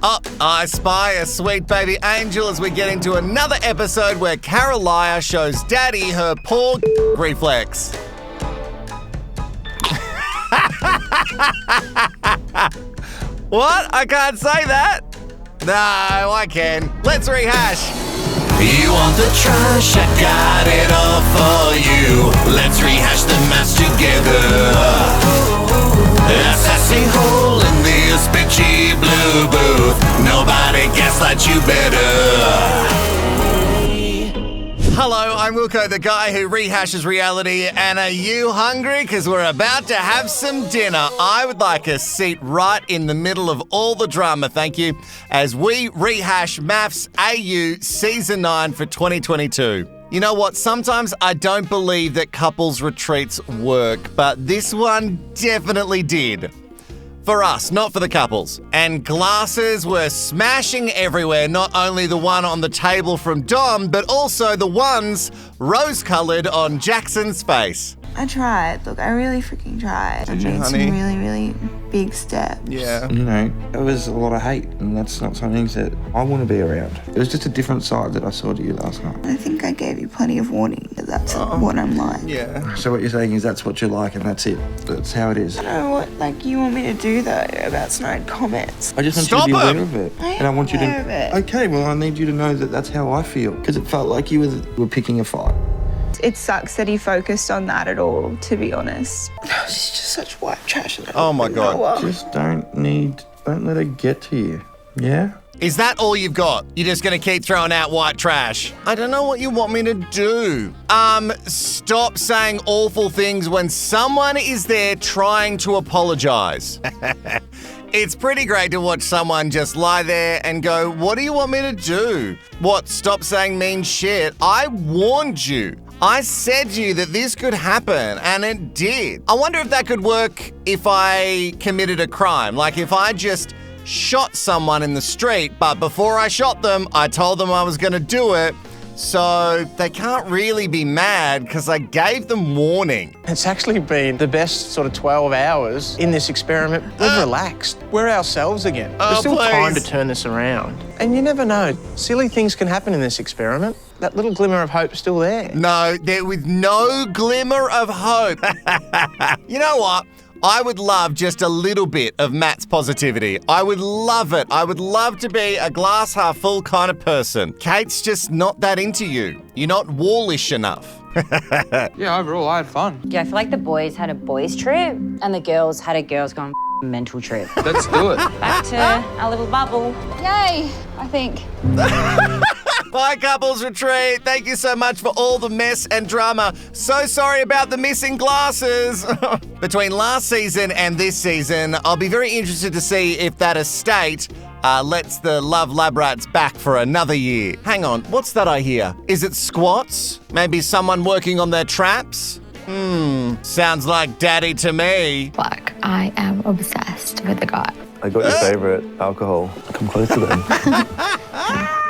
Oh, I spy a sweet baby angel as we get into another episode where Carolina shows Daddy her poor reflex. What? I can't say that? No, I can. Let's rehash. You want the trash? I got it all for you. Let's rehash the maths together. A sassy hole in this bitchy blue booth. Nobody gaslights you better. Hello, I'm Wilko, the guy who rehashes reality, and are you hungry? Because we're about to have some dinner. I would like a seat right in the middle of all the drama, thank you, as we rehash MAFS AU Season 9 for 2022. You know what? Sometimes I don't believe that couples retreats work, but this one definitely did. For us, not for the couples. And glasses were smashing everywhere, not only the one on the table from Dom, but also the ones rose-coloured on Jackson's face. I tried. Look, I really freaking tried. I made some really, really big steps. Yeah. You know, it was a lot of hate, and that's not something that I want to be around. It was just a different side that I saw to you last night. I think I gave you plenty of warning that that's what I'm like. Yeah. So what you're saying is that's what you like, and that's it. That's how it is. I don't know what, you want me to do, though, about snide comments. I just want Stop you to be it! aware of it. I am aware of it. Okay, well, I need you to know that that's how I feel, because it felt like you were picking a fight. It sucks that he focused on that at all, to be honest. She's just such white trash. Oh my God. Just don't let her get to you, yeah? Is that all you've got? You're just going to keep throwing out white trash? I don't know what you want me to do. Stop saying awful things when someone is there trying to apologise. It's pretty great to watch someone just lie there and go, what do you want me to do? What, stop saying mean shit? I warned you. I said to you that this could happen, and it did. I wonder if that could work if I committed a crime. Like if I just shot someone in the street, but before I shot them, I told them I was going to do it. So they can't really be mad because I gave them warning. It's actually been the best sort of 12 hours in this experiment. We've relaxed. We're ourselves again. There's still time to turn this around. And you never know. Silly things can happen in this experiment. That little glimmer of hope is still there. No, there was no glimmer of hope. You know what? I would love just a little bit of Matt's positivity. I would love it. I would love to be a glass half full kind of person. Kate's just not that into you. You're not wallish enough. Yeah, overall, I had fun. Yeah, I feel like the boys had a boys' trip and the girls had a girls gone mental trip. Let's do it. Back to our little bubble. Yay, I think. Bye, Couples Retreat. Thank you so much for all the mess and drama. So sorry about the missing glasses. Between last season and this season, I'll be very interested to see if that estate lets the Love Lab Rats back for another year. Hang on, what's that I hear? Is it squats? Maybe someone working on their traps? Sounds like Daddy to me. Like, I am obsessed with the guy. I got your favourite alcohol. Come close to them.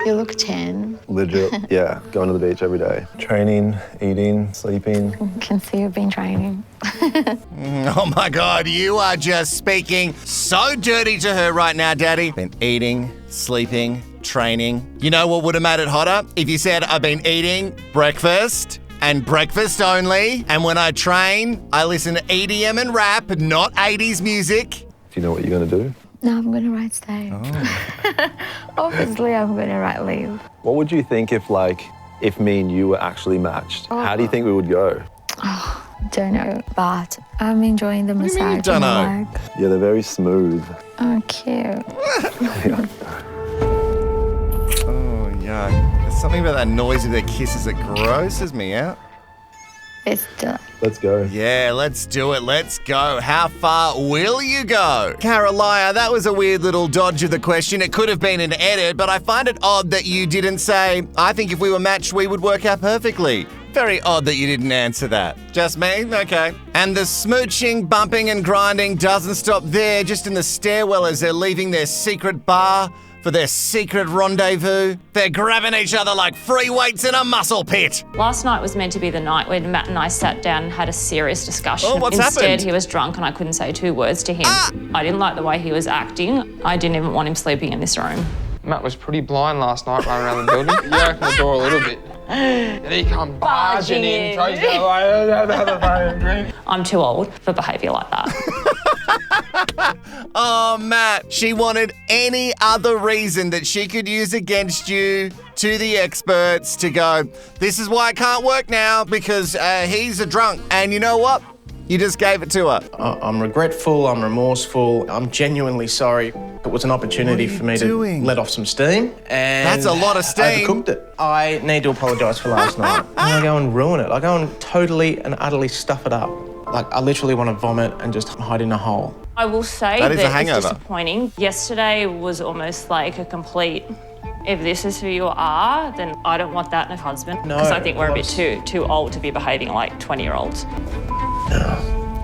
You look 10. Legit, yeah. Going to the beach every day. Training, eating, sleeping. I can see you've been training. Oh my God, you are just speaking so dirty to her right now, Daddy. Been eating, sleeping, training. You know what would have made it hotter? If you said, I've been eating breakfast and breakfast only, and when I train, I listen to EDM and rap, not 80s music. Do you know what you're going to do? No, I'm going to write stay. Oh. Obviously, I'm going to write leave. What would you think if me and you were actually matched? Oh. How do you think we would go? Oh, don't know, but I'm enjoying the massage. do you mean you don't know? Yeah, they're very smooth. Oh, cute. Yeah. Oh, yuck. There's something about that noise of their kisses that grosses me out. It's done. Let's go. Yeah, let's do it. Let's go. How far will you go? Carolina, that was a weird little dodge of the question. It could have been an edit, but I find it odd that you didn't say, I think if we were matched, we would work out perfectly. Very odd that you didn't answer that. Just me? Okay. And the smooching, bumping and grinding doesn't stop there. Just in the stairwell as they're leaving their secret bar for their secret rendezvous. They're grabbing each other like free weights in a muscle pit. Last night was meant to be the night when Matt and I sat down and had a serious discussion. Oh, what's Instead, happened? he was drunk and I couldn't say 2 words to him. I didn't like the way he was acting. I didn't even want him sleeping in this room. Matt was pretty blind last night running around the building. He opened the door a little bit. And he come barging in. Tries to have a fucking drink. I'm too old for behaviour like that. Oh, Matt, she wanted any other reason that she could use against you to the experts to go, this is why it can't work now because he's a drunk. And you know what? You just gave it to her. I'm regretful, I'm remorseful, I'm genuinely sorry. It was an opportunity for me to let off some steam, and that's a lot of steam. Overcooked it. I need to apologise for last night. I go and ruin it. I go and totally and utterly stuff it up. Like, I literally want to vomit and just hide in a hole. I will say that it's disappointing. Yesterday was almost like a complete, if this is who you are, then I don't want that in a husband. Because I think we're a bit too old to be behaving like 20-year-olds.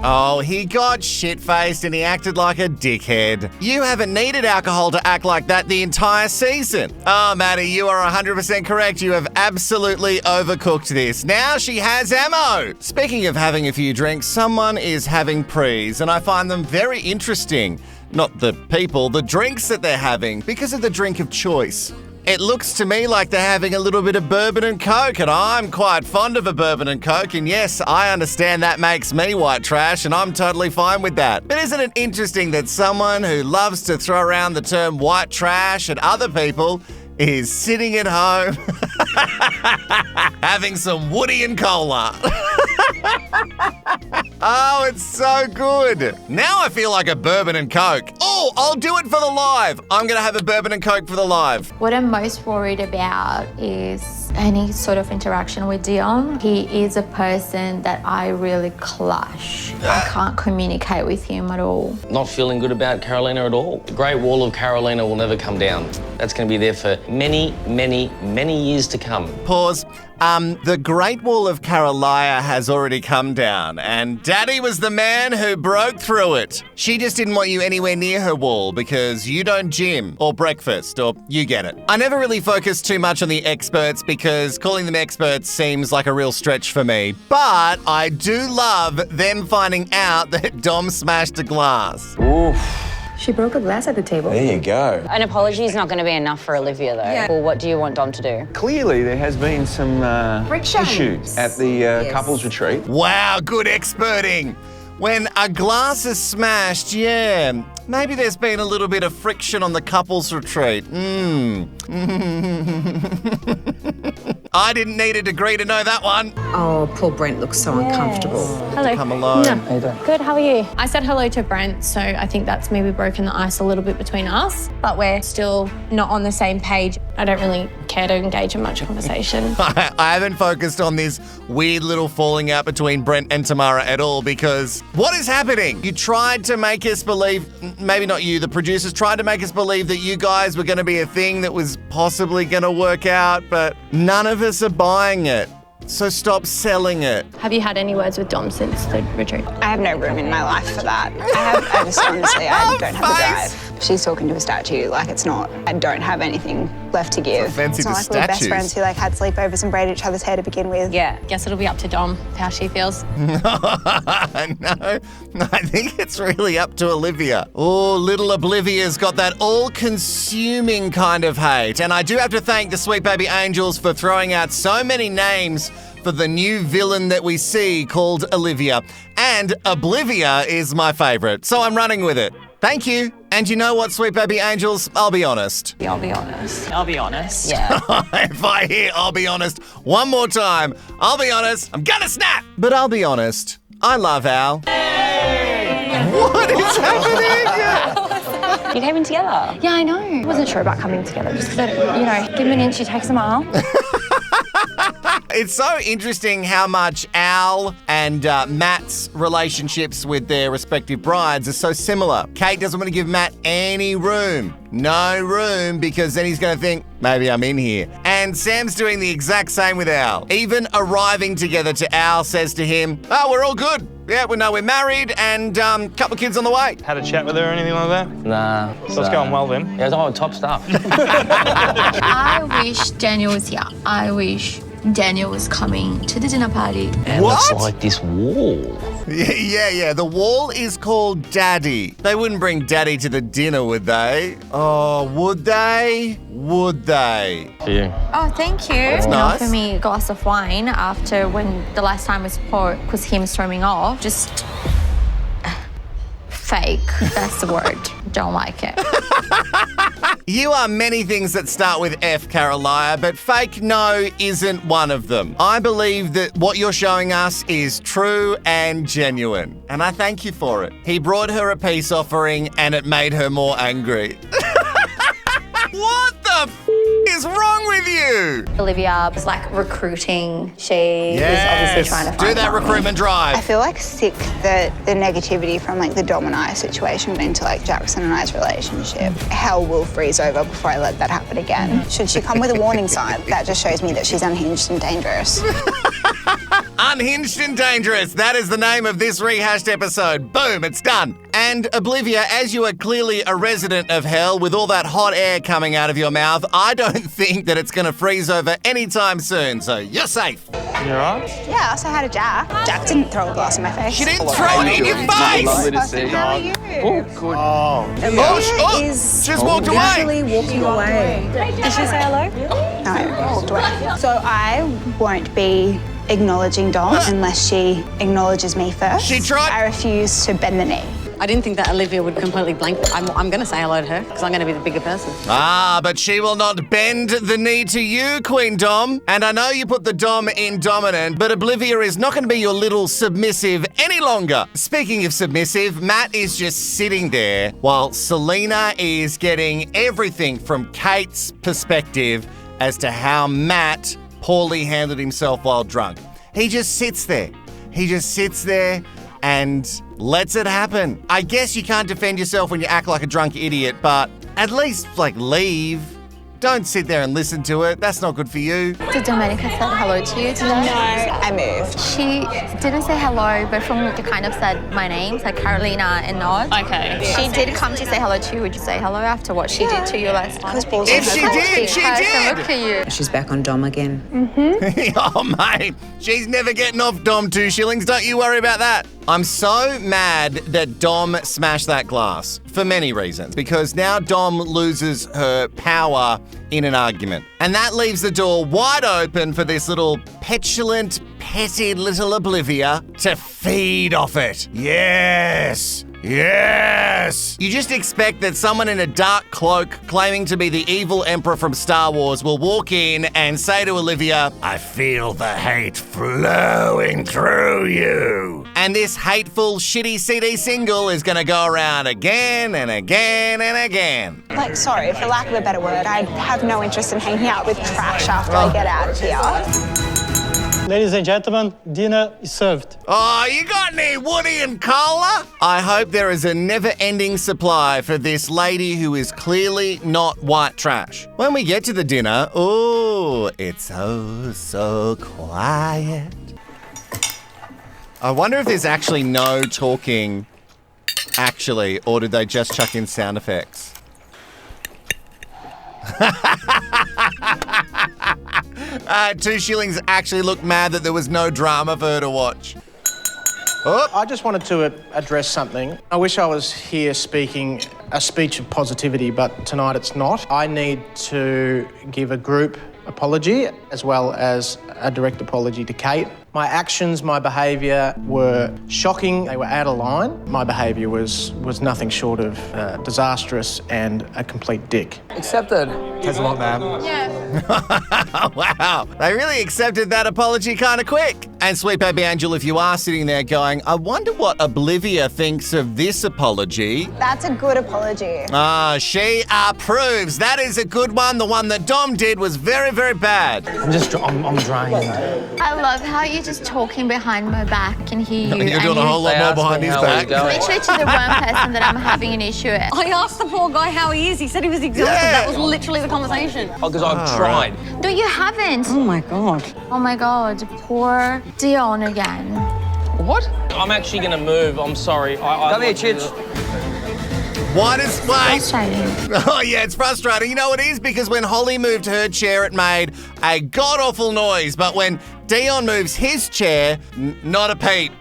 Oh, he got shit-faced and he acted like a dickhead. You haven't needed alcohol to act like that the entire season. Oh, Maddie, you are 100% correct. You have absolutely overcooked this. Now she has ammo. Speaking of having a few drinks, someone is having prees, and I find them very interesting. Not the people, the drinks that they're having, because of the drink of choice. It looks to me like they're having a little bit of bourbon and coke, and I'm quite fond of a bourbon and coke, and yes, I understand that makes me white trash, and I'm totally fine with that. But isn't it interesting that someone who loves to throw around the term white trash at other people is sitting at home having some Woody and cola? Oh, it's so good. Now I feel like a bourbon and coke. Oh, I'll do it for the live. I'm going to have a bourbon and coke for the live. What I'm most worried about is any sort of interaction with Dion. He is a person that I really clash. I can't communicate with him at all. Not feeling good about Carolina at all. The Great Wall of Carolina will never come down. That's going to be there for many, many, many years to come. Pause. The Great Wall of Carolina has already come down, and Daddy was the man who broke through it. She just didn't want you anywhere near her wall because you don't gym or breakfast, or you get it. I never really focused too much on the experts because calling them experts seems like a real stretch for me. But I do love them finding out that Dom smashed a glass. Oof. She broke a glass at the table. There you go. An apology is not going to be enough for Olivia, though. Yeah. Well, what do you want Dom to do? Clearly, there has been some Friction. issues at the couples retreat. Wow, good experting. When a glass is smashed, yeah, maybe there's been a little bit of friction on the couples retreat. I didn't need a degree to know that one. Oh, poor Brent looks so uncomfortable. Hello. Come along. No. Good, how are you? I said hello to Brent, so I think that's maybe broken the ice a little bit between us, but we're still not on the same page. I don't really care to engage in much conversation. I haven't focused on this weird little falling out between Brent and Tamara at all because what is happening? You tried to make us believe, maybe not you, the producers tried to make us believe that you guys were going to be a thing that was possibly going to work out, but none of us are buying it. So stop selling it. Have you had any words with Dom since the retreat? I have no room in my life for that. I just honestly, I don't have the drive. She's talking to a statue, like it's not, I don't have anything left to give. Fancy it's not the like we're best statues. friends who like had sleepovers and braided each other's hair to begin with. Yeah. Guess it'll be up to Dom how she feels. No, I think it's really up to Olivia. Oh, little Oblivia's got that all-consuming kind of hate. And I do have to thank the Sweet Baby Angels for throwing out so many names for the new villain that we see called Olivia. And Oblivia is my favourite, so I'm running with it. Thank you. And you know what, Sweet Baby Angels? I'll be honest. I'll be honest. I'll be honest. Yeah. If I hear I'll be honest one more time, I'll be honest, I'm gonna snap. But I'll be honest, I love Al. Hey! What is happening? You came in together. Yeah, I know. I wasn't sure about coming together just because, give him an inch, he takes a mile. It's so interesting how much Al and Matt's relationships with their respective brides are so similar. Kate doesn't want to give Matt any room. No room, because then he's going to think, maybe I'm in here. And Sam's doing the exact same with Al. Even arriving together to Al says to him, oh, we're all good. Yeah, we know we're married and couple of kids on the way. Had a chat with her or anything like that? Nah. So it's going well then? Yeah, it's all top stuff. I wish Daniel was here. I wish Daniel was coming to the dinner party. And it's like this wall. Yeah. The wall is called Daddy. They wouldn't bring Daddy to the dinner, would they? Oh, would they? Would they? For you. Oh, thank you. That's And nice. offer me a glass of wine after when the last time was him storming off. Just fake. That's the word. Don't like it. You are many things that start with F, Carolina, but fake no isn't one of them. I believe that what you're showing us is true and genuine, and I thank you for it. He brought her a peace offering and it made her more angry. What the is wrong with you? Olivia was like recruiting. She was obviously trying to find do that recruitment drive. I feel like sick that the negativity from like the Dom and I situation went into like Jackson and I's relationship. Hell will freeze over before I let that happen again. Should she come with a warning sign? That just shows me that she's unhinged and dangerous. Unhinged and Dangerous. That is the name of this Rehashed episode. Boom, it's done. And Oblivia, as you are clearly a resident of hell with all that hot air coming out of your mouth, I don't think that it's going to freeze over anytime soon, so you're safe. You all right? Yeah, I also had a Jack. Jack didn't throw a glass in my face. She didn't throw it in your face! Lovely to see you. How are you? Oh, good. Oh, just walked away. Actually walking away. Did she say hello? No, I walked away. So I won't be acknowledging Dom unless she acknowledges me first. She tried. I refuse to bend the knee. I didn't think that Olivia would completely blank. I'm going to say hello to her because I'm going to be the bigger person. Ah, but she will not bend the knee to you, Queen Dom. And I know you put the Dom in dominant, but Oblivia is not going to be your little submissive any longer. Speaking of submissive, Matt is just sitting there while Selena is getting everything from Kate's perspective as to how Matt poorly handled himself while drunk. He just sits there. He just sits there and lets it happen. I guess you can't defend yourself when you act like a drunk idiot, but at least, leave. Don't sit there and listen to it. That's not good for you. Did Domenica say hello to you today? No, I moved. She didn't say hello, but from what you kind of said my names, like Carolina and Nod. Okay. She did come to say hello to you. Would you say hello after what she did to you last night? If she did, she did. Look at you. She's back on Dom again. Oh, mate. She's never getting off Dom 2 shillings. Don't you worry about that. I'm so mad that Dom smashed that glass for many reasons, because now Dom loses her power in an argument. And that leaves the door wide open for this little petulant, petty little Oblivia to feed off it. Yes! Yes! You just expect that someone in a dark cloak claiming to be the evil emperor from Star Wars will walk in and say to Olivia, I feel the hate flowing through you. And this hateful, shitty CD single is going to go around again and again and again. Like, sorry, for lack of a better word, I have no interest in hanging out with trash after I get out of here. Ladies and gentlemen, dinner is served. Oh, you got any Woody and Cola? I hope there is a never-ending supply for this lady who is clearly not white trash. When we get to the dinner, oh, it's so quiet. I wonder if there's actually no talking, actually, or did they just chuck in sound effects? Two shillings actually looked mad that there was no drama for her to watch. Oh. I just wanted to address something. I wish I was here speaking a speech of positivity, but tonight it's not. I need to give a group apology as well as a direct apology to Kate. My actions, my behaviour were shocking. They were out of line. My behaviour was nothing short of disastrous and a complete dick. Accepted. Takes a lot, man. Wow, they really accepted that apology kind of quick. And sweet baby angel, if you are sitting there going, I wonder what Oblivia thinks of this apology. That's a good apology. She approves. That is a good one. The one that Dom did was very, very bad. I'm drained. I love how you're just talking behind my back and hear you. You're doing a whole lot more behind his back. Literally to the one person that I'm having an issue with. I asked the poor guy how he is. He said he was exhausted. Yeah. That was literally the conversation. Oh, because I've tried. No, you haven't. Oh my God. Oh my God, poor Dion again. What? I'm actually going to move. I'm sorry. Come here, Chich. Wait. Frustrating. Oh, yeah, it's frustrating. You know it is because when Holly moved her chair, it made a god-awful noise. But when Dion moves his chair, not a peep.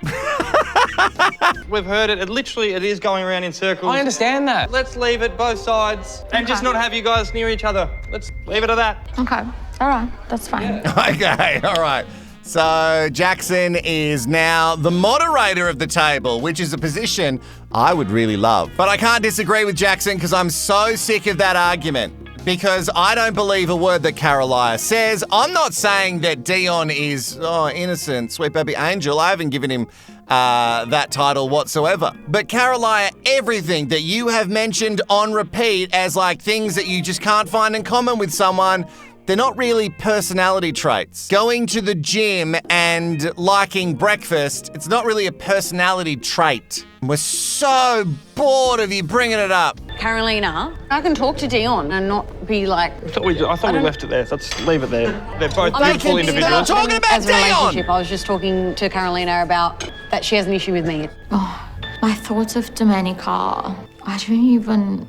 We've heard it. It is going around in circles. I understand that. Let's leave it both sides and just not have you guys near each other. Let's leave it at that. Okay. All right. That's fine. Okay, all right. So Jackson is now the moderator of the table, which is a position I would really love. But I can't disagree with Jackson because I'm so sick of that argument. Because I don't believe a word that Caroline says. I'm not saying that Dion is innocent, sweet baby angel. I haven't given him that title whatsoever. But Caroline, everything that you have mentioned on repeat as like things that you just can't find in common with someone, they're not really personality traits. Going to the gym and liking breakfast, it's not really a personality trait. We're so bored of you bringing it up. Carolina, I can talk to Dion and not be like... I thought we left it there. Let's leave it there. They're both beautiful individuals. Not talking about As a Dion! relationship, I was just talking to Carolina about that she has an issue with me. Oh, my thoughts of Domenica. I don't even...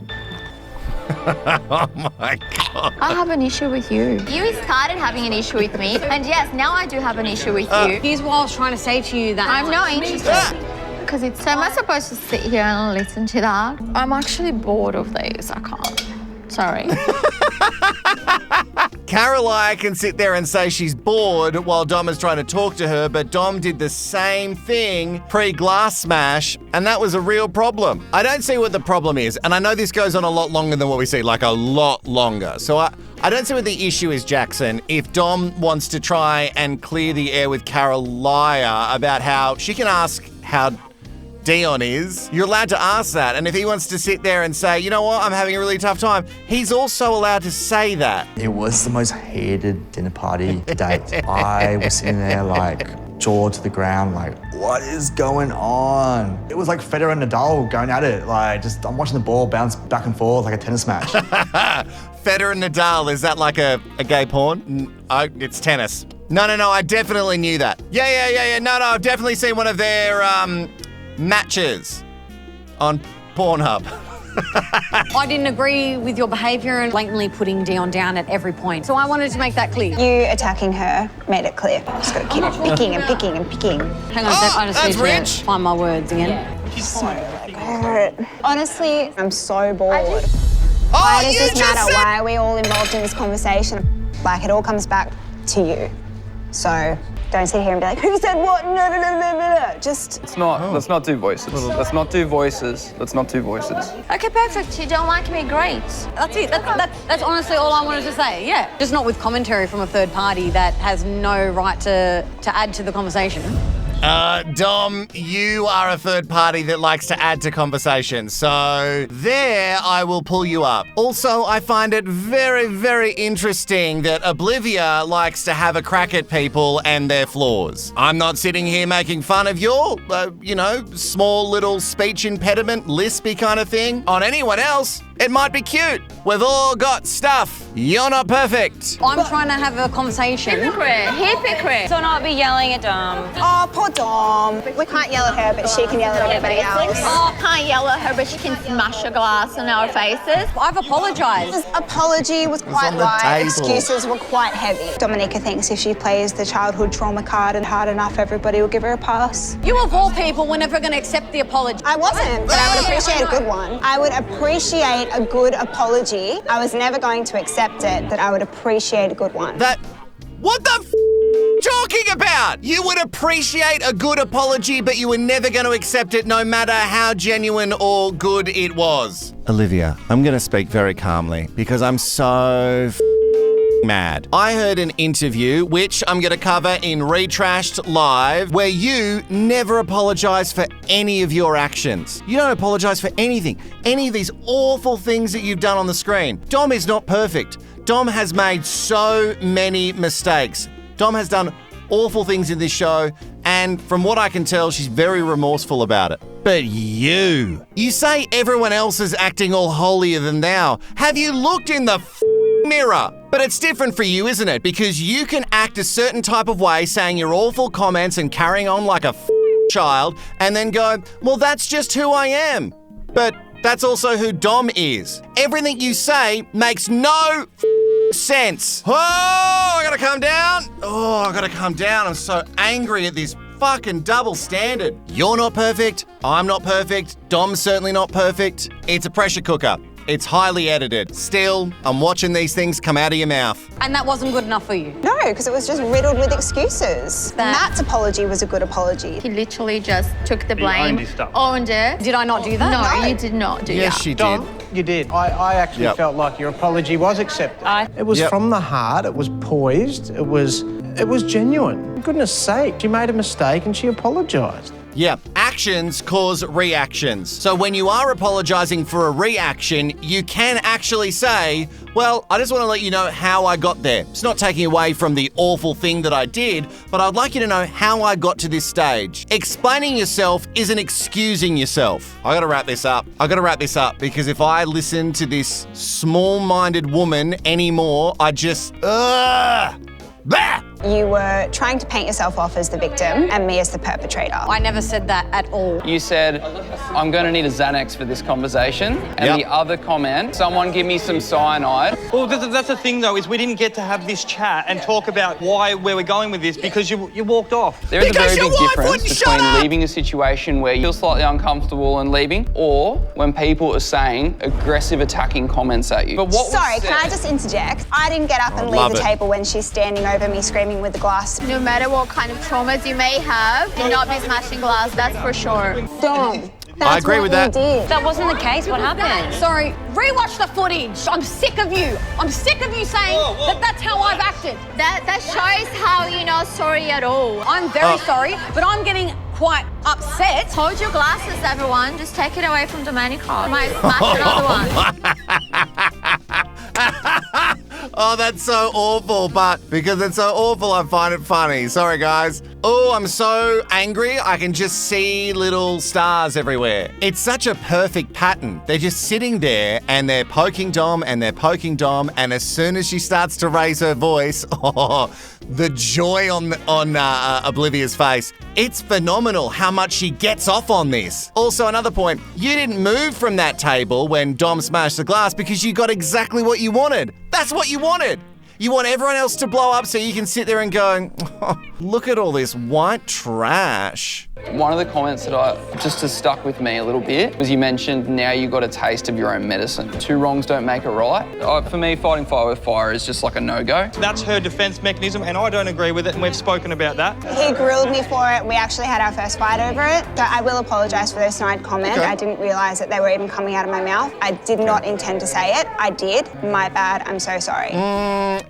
Oh my God. I have an issue with you. You started having an issue with me, and yes, now I do have an issue with you. Here's what I was trying to say to you, that I'm not interested. Because it's so am I supposed to sit here and listen to that? I'm actually bored of these. I can't. Sorry. Caroline can sit there and say she's bored while Dom is trying to talk to her, but Dom did the same thing pre-glass smash, and that was a real problem. I don't see what the problem is, and I know this goes on a lot longer than what we see, like a lot longer. So I don't see what the issue is, Jackson, if Dom wants to try and clear the air with Caroline about how she can ask how Dion is. You're allowed to ask that. And if he wants to sit there and say, you know what, I'm having a really tough time, he's also allowed to say that. It was the most hated dinner party to date. I was sitting there like jaw to the ground, like, what is going on? It was like Federer and Nadal going at it. Like, just I'm watching the ball bounce back and forth like a tennis match. Federer and Nadal, is that like a gay porn? It's tennis. No, I definitely knew that. Yeah. No, I've definitely seen one of their matches on Pornhub. I didn't agree with your behaviour and blatantly putting Dion down at every point. So I wanted to make that clear. You attacking her made it clear. Just got to keep picking and picking and picking. Hang on a sec, I just need to find my words again. Honestly, I'm so bored. Why does this matter? Why are we all involved in this conversation? Like, it all comes back to you. So don't sit here and be like, who said what? No. Just... Let's not do voices. Let's not do voices. Okay, perfect. You don't like me, great. That's it. That's honestly all I wanted to say, yeah. Just not with commentary from a third party that has no right to add to the conversation. Dom, you are a third party that likes to add to conversation, so there I will pull you up. Also, I find it very, very interesting that Oblivia likes to have a crack at people and their flaws. I'm not sitting here making fun of your, small little speech impediment, lispy kind of thing. On anyone else, it might be cute. We've all got stuff. You're not perfect. I'm trying to have a conversation. Hypocrite. So not be yelling at Dom. Oh, poor Dom. We can't yell at her, but she can yell at everybody else. Oh, can't yell at her, but she can smash a glass in our faces. I've apologised. His apology was quite light. Excuses were quite heavy. Dominica thinks if she plays the childhood trauma card and hard enough, everybody will give her a pass. You of all people were never going to accept the apology. I wasn't, but I would appreciate a good one. I would appreciate a good apology. I was never going to accept it, but I would appreciate a good one. What the talking about? You would appreciate a good apology, but you were never going to accept it no matter how genuine or good it was. Olivia, I'm going to speak very calmly because I'm so mad. I heard an interview, which I'm going to cover in Rehashed Live, where you never apologise for any of your actions. You don't apologise for anything. Any of these awful things that you've done on the screen. Dom is not perfect. Dom has made so many mistakes. Dom has done awful things in this show, and from what I can tell, she's very remorseful about it. But you say everyone else is acting all holier than thou. Have you looked in the mirror? But it's different for you, isn't it? Because you can act a certain type of way, saying your awful comments and carrying on like a child and then go, well, that's just who I am. But that's also who Dom is. Everything you say makes no sense. Oh, I gotta calm down. I'm so angry at this fucking double standard. You're not perfect. I'm not perfect. Dom's certainly not perfect. It's a pressure cooker. It's highly edited. Still, I'm watching these things come out of your mouth. And that wasn't good enough for you? No, because it was just riddled with excuses. Matt's apology was a good apology. He literally just took the blame, owned it. Did I not do that? No, you did not do that. Yes, she did. Dom, you did. I actually felt like your apology was accepted. It was from the heart, it was poised, it was genuine. For goodness sake, she made a mistake and she apologised. Yeah, actions cause reactions. So when you are apologising for a reaction, you can actually say, well, I just want to let you know how I got there. It's not taking away from the awful thing that I did, but I'd like you to know how I got to this stage. Explaining yourself isn't excusing yourself. I gotta wrap this up because if I listen to this small-minded woman anymore, I just, bah! You were trying to paint yourself off as the victim and me as the perpetrator. I never said that at all. You said, I'm going to need a Xanax for this conversation. And the other comment, someone give me some cyanide. Well, that's the thing, though, is we didn't get to have this chat and talk about where we're going with this because you walked off. There is a very big difference between leaving a situation where you feel slightly uncomfortable and leaving, or when people are saying aggressive, attacking comments at you. But Sorry, can I just interject? I didn't get up and leave the table when she's standing over me screaming with the glass. No matter what kind of traumas you may have, do not be smashing glass, that's for sure. Dom. I agree with that. That wasn't the case. What happened? Sorry, rewatch the footage. I'm sick of you. I'm sick of you saying that that's how I've acted. That shows how you're not sorry at all. I'm very sorry, but I'm getting quite upset. Hold your glasses, everyone. Just take it away from Domenico. I might smash another one. Oh, that's so awful, but because it's so awful, I find it funny. Sorry, guys. Oh, I'm so angry, I can just see little stars everywhere. It's such a perfect pattern. They're just sitting there and they're poking Dom and they're poking Dom, and as soon as she starts to raise her voice, the joy on Oblivia's face. It's phenomenal how much she gets off on this. Also, another point, you didn't move from that table when Dom smashed the glass because you got exactly what you wanted. That's what you wanted. You want everyone else to blow up so you can sit there and go, oh, look at all this white trash. One of the comments that just has stuck with me a little bit was you mentioned now you got a taste of your own medicine. Two wrongs don't make a right. For me, fighting fire with fire is just like a no-go. That's her defence mechanism, and I don't agree with it, and we've spoken about that. He grilled me for it. We actually had our first fight over it. So I will apologise for those snide comments. Okay. I didn't realise that they were even coming out of my mouth. I did not intend to say it. I did. My bad. I'm so sorry.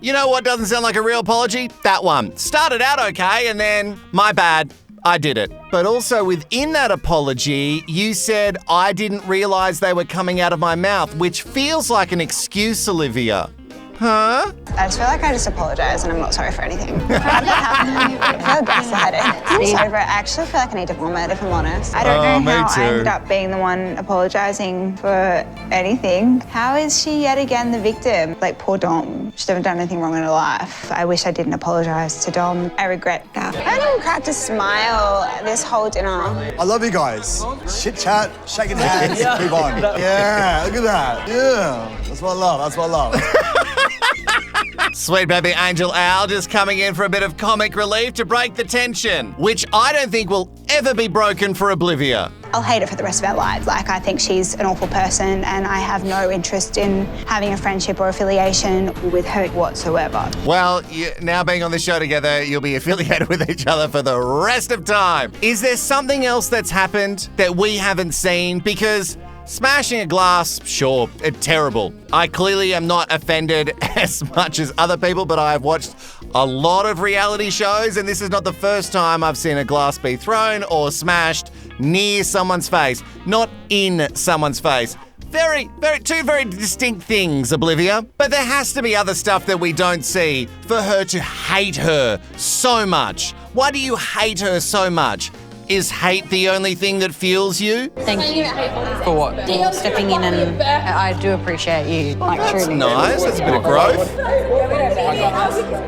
You know what doesn't sound like a real apology? That one. Started out okay, and then, my bad. I did it. But also within that apology, you said, I didn't realise they were coming out of my mouth, which feels like an excuse, Olivia. Huh? I just feel like I just apologised and I'm not sorry for anything. I feel gaslighted. I'm so over it. I actually feel like I need to vomit, if I'm honest. I don't know how I ended up being the one apologising for anything. How is she yet again the victim? Like, poor Dom. She's never done anything wrong in her life. I wish I didn't apologise to Dom. I regret that. I haven't even cracked a smile this whole dinner. I love you guys. Chit chat, shaking hands, move on. Yeah, look at that. Yeah, that's what I love. That's what I love. Sweet baby Angel Al just coming in for a bit of comic relief to break the tension, which I don't think will ever be broken for Oblivia. I'll hate it for the rest of our lives. Like, I think she's an awful person and I have no interest in having a friendship or affiliation with her whatsoever. Well, now being on the show together, you'll be affiliated with each other for the rest of time. Is there something else that's happened that we haven't seen? Because smashing a glass, sure, it's terrible. I clearly am not offended as much as other people, but I've watched a lot of reality shows, and this is not the first time I've seen a glass be thrown or smashed near someone's face, not in someone's face. Two very distinct things, Oblivia. But there has to be other stuff that we don't see for her to hate her so much. Why do you hate her so much? Is hate the only thing that fuels you? Thank you. For what? For stepping in, and I do appreciate you. Like, truly. Nice, that's a bit of growth.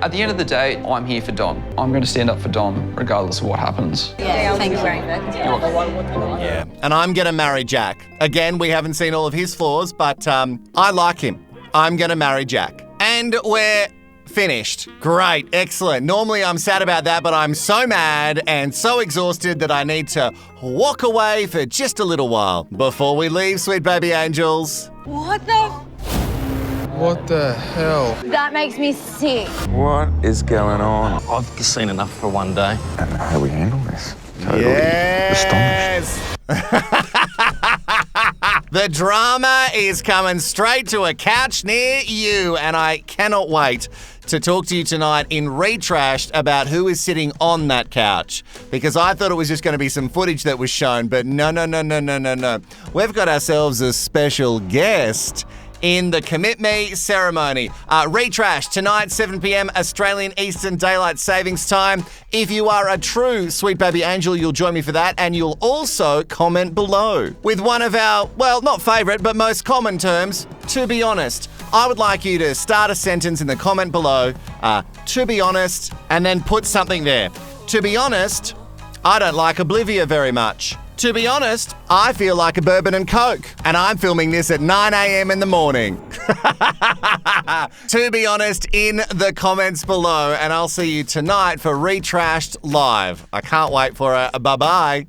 At the end of the day, I'm here for Dom. I'm going to stand up for Dom regardless of what happens. Yeah, thank you. Yeah, and I'm gonna marry Jack. Again, we haven't seen all of his flaws, but I like him. I'm gonna marry Jack. And we're finished. Great, excellent. Normally I'm sad about that, but I'm so mad and so exhausted that I need to walk away for just a little while. Before we leave, sweet baby angels. What the? What the hell? That makes me sick. What is going on? I've seen enough for one day. I don't know how we handle this. Totally Yes. The drama is coming straight to a couch near you, and I cannot wait to talk to you tonight in Retrashed about who is sitting on that couch, because I thought it was just going to be some footage that was shown, but no. We've got ourselves a special guest in the Commit Me ceremony. Retrash tonight, 7 p.m. Australian Eastern Daylight Savings Time. If you are a true sweet baby angel, you'll join me for that, and you'll also comment below with one of our, well, not favourite, but most common terms, to be honest. I would like you to start a sentence in the comment below, to be honest, and then put something there. To be honest, I don't like Oblivia very much. To be honest, I feel like a bourbon and Coke, and I'm filming this at 9 a.m. in the morning. To be honest, in the comments below, and I'll see you tonight for Retrashed Live. I can't wait for it. Bye-bye.